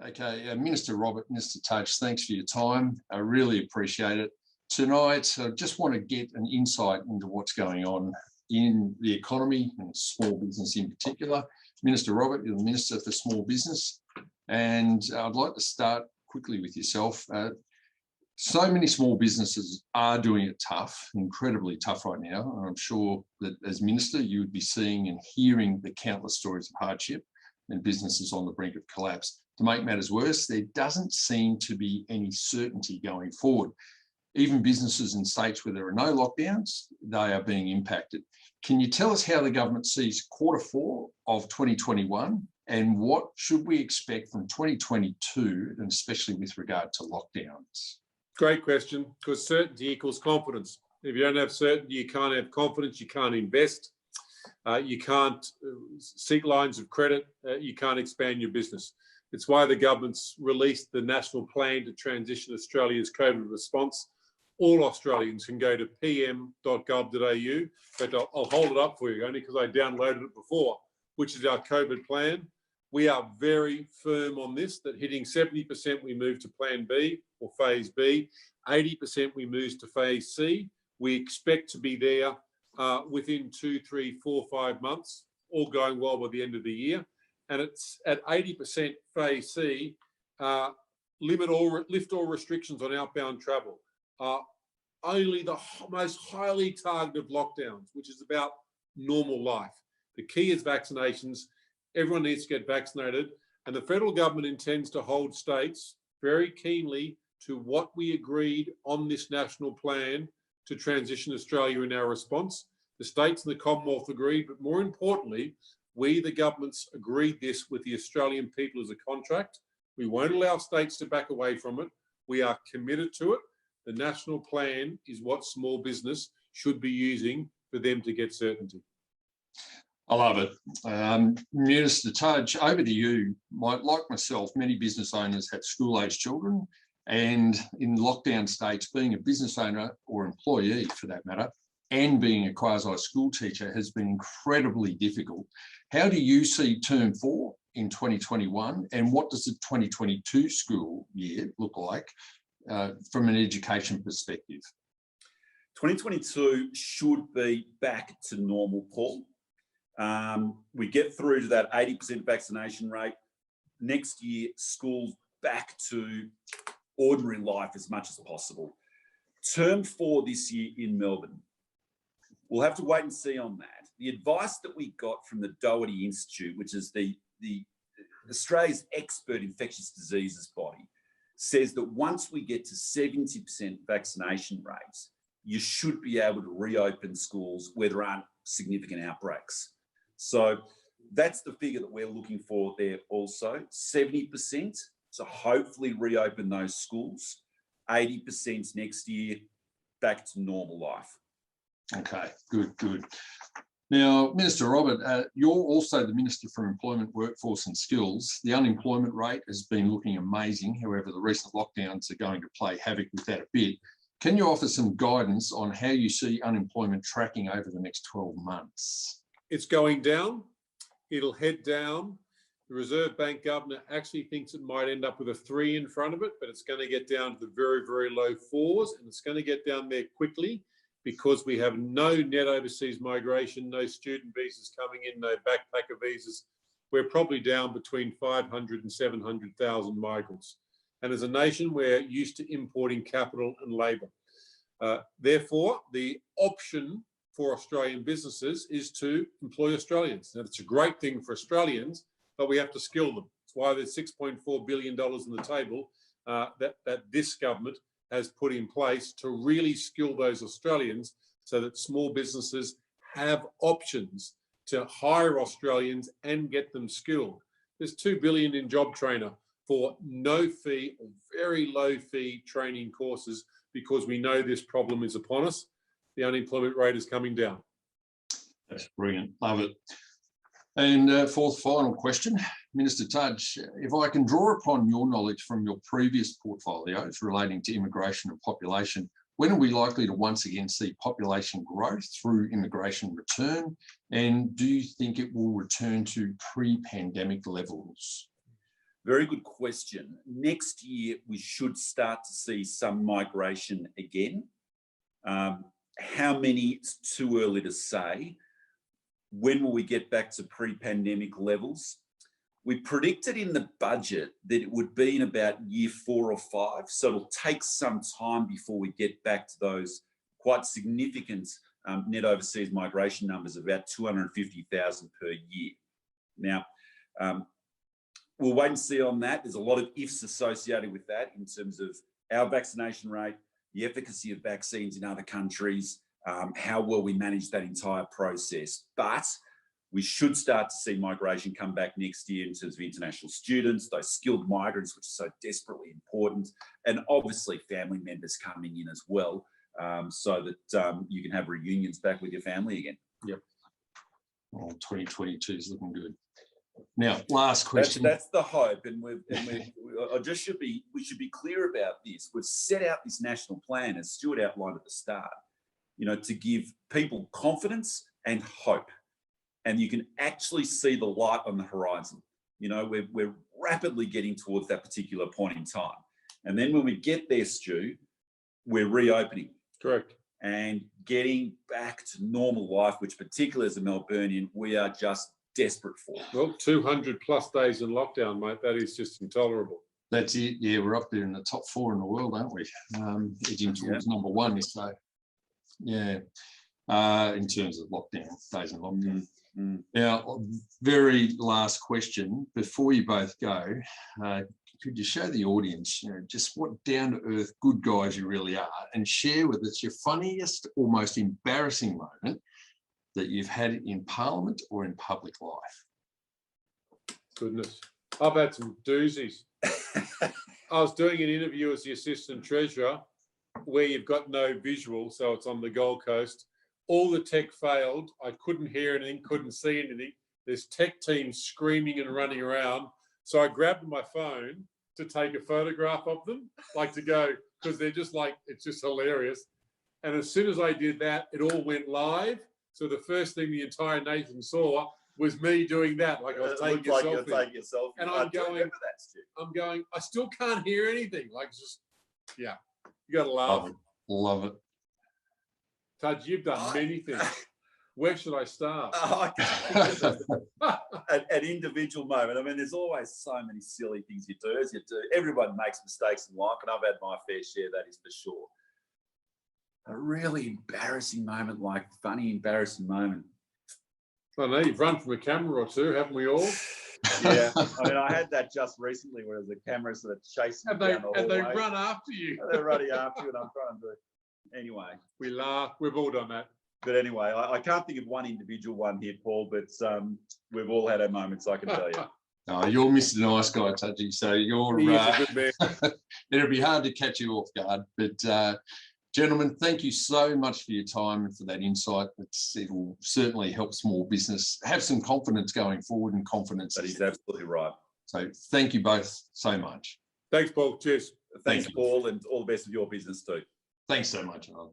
Okay, Minister Robert, Mr. Tudge, thanks for your time. I really appreciate it. Tonight, I just want to get an insight into what's going on in the economy and small business in particular. Minister Robert, you're the Minister for Small Business, and I'd like to start quickly with yourself. So many small businesses are doing it tough, incredibly tough right now. And I'm sure that as Minister, you would be seeing and hearing the countless stories of hardship and businesses on the brink of collapse. To make matters worse, there doesn't seem to be any certainty going forward. Even businesses in states where there are no lockdowns, they are being impacted. Can you tell us how the government sees Q4 of 2021 and what should we expect from 2022, and especially with regard to lockdowns? Great question, because certainty equals confidence. If you don't have certainty, you can't have confidence, you can't invest, you can't seek lines of credit, you can't expand your business. It's why the government's released the National Plan to Transition Australia's COVID response. All Australians can go to pm.gov.au. In fact, I'll hold it up for you, only because I downloaded it before, which is our COVID plan. We are very firm on this, that hitting 70% we move to Plan B or Phase B, 80% we move to Phase C. We expect to be there within 2, 3, 4, 5 months, all going well by the end of the year. And it's at 80% Phase C, lift all restrictions on outbound travel. Only the most highly targeted lockdowns, which is about normal life. The key is vaccinations. Everyone needs to get vaccinated, and the federal government intends to hold states very keenly to what we agreed on this national plan to transition Australia in our response. The states and the Commonwealth agreed, but more importantly, we, the governments, agreed this with the Australian people as a contract. We won't allow states to back away from it. We are committed to it. The national plan is what small business should be using for them to get certainty. I love it. Minister Tudge, over to you. Like myself, many business owners have school-aged children, and in lockdown states, being a business owner or employee for that matter, and being a quasi-school teacher has been incredibly difficult. How do you see Term 4 in 2021, and what does the 2022 school year look like from an education perspective? 2022 should be back to normal, Paul. We get through to that 80% vaccination rate. Next year, schools back to ordinary life as much as possible. Term 4 this year in Melbourne. We'll have to wait and see on that. The advice that we got from the Doherty Institute, which is the Australia's expert infectious diseases body, says that once we get to 70% vaccination rates, you should be able to reopen schools where there aren't significant outbreaks. So that's the figure that we're looking for there also, 70%, to hopefully reopen those schools, 80% next year, back to normal life. Okay, good. Now, Minister Robert, you're also the Minister for Employment, Workforce and Skills. The unemployment rate has been looking amazing. However, the recent lockdowns are going to play havoc with that a bit. Can you offer some guidance on how you see unemployment tracking over the next 12 months? It's going down. It'll head down. The Reserve Bank Governor actually thinks it might end up with a 3 in front of it, but it's going to get down to the very, very low 4s, and it's going to get down there quickly because we have no net overseas migration, no student visas coming in, no backpacker visas. We're probably down between 500 and 700,000 migrants. And as a nation, we're used to importing capital and labour. Therefore, the option for Australian businesses is to employ Australians. Now, it's a great thing for Australians, but we have to skill them. That's why there's $6.4 billion on the table that this government has put in place to really skill those Australians so that small businesses have options to hire Australians and get them skilled. There's $2 billion in Job Trainer for no fee or very low fee training courses because we know this problem is upon us. The unemployment rate is coming down. That's brilliant. Love it. And fourth, final question, Minister Tudge, if I can draw upon your knowledge from your previous portfolios relating to immigration and population, when are we likely to once again see population growth through immigration return? And do you think it will return to pre-pandemic levels? Very good question. Next year, we should start to see some migration again. How many, it's too early to say. When will we get back to pre-pandemic levels? We predicted in the budget that it would be in about year 4 or 5. So it'll take some time before we get back to those quite significant net overseas migration numbers of about 250,000 per year. Now, we'll wait and see on that. There's a lot of ifs associated with that in terms of our vaccination rate, the efficacy of vaccines in other countries, how well we manage that entire process. But we should start to see migration come back next year in terms of international students, those skilled migrants, which is so desperately important, and obviously family members coming in as well, so that you can have reunions back with your family again. Yep. Well, 2022 is looking good. Now, last question. That's the hope, and we should be clear about this. We've set out this national plan, as Stuart outlined at the start, to give people confidence and hope. And you can actually see the light on the horizon. We're rapidly getting towards that particular point in time. And then when we get there, Stu, we're reopening. Correct. And getting back to normal life, which particularly as a Melburnian, we are just desperate for. Well, 200 plus days in lockdown, mate. That is just intolerable. That's it. Yeah, we're up there in the top 4 in the world, aren't we? Edging towards number 1, so yeah. In terms of lockdown, days in lockdown. Now, very last question before you both go. Could you show the audience, just what down-to-earth good guys you really are, and share with us your funniest or most embarrassing moment that you've had in Parliament or in public life? Goodness, I've had some doozies. I was doing an interview as the Assistant Treasurer where you've got no visual, so it's on the Gold Coast. All the tech failed. I couldn't hear anything, couldn't see anything. There's tech teams screaming and running around. So I grabbed my phone to take a photograph of them, to go, because they're just it's just hilarious. And as soon as I did that, it all went live. So the first thing the entire nation saw was me doing that. I was taking a selfie. And I'm going, I still can't hear anything. You got to laugh. Love it. Tudge, you've done many things. Where should I start? An individual moment. I mean, there's always so many silly things you do. Everyone makes mistakes in life, and I've had my fair share, that is for sure. A really embarrassing moment, funny, embarrassing moment. I know you've run from a camera or two, haven't we all? Yeah. I mean, I had that just recently where the camera sort of chasing me down the hallway. And they run after you. They're running after you, and I'm trying to... Anyway. We laugh. We've all done that. But anyway, I can't think of one individual one here, Paul, but we've all had our moments, I can tell you. No, you're Mr. Nice Guy, Tudge, so you're... He is a good man. It'll be hard to catch you off guard, but... gentlemen, thank you so much for your time and for that insight. It'll certainly help small business have some confidence going forward, and confidence. That is absolutely right. So thank you both so much. Thanks, Paul. Cheers. Thanks, Paul, and all the best with your business too. Thanks so much, Alan.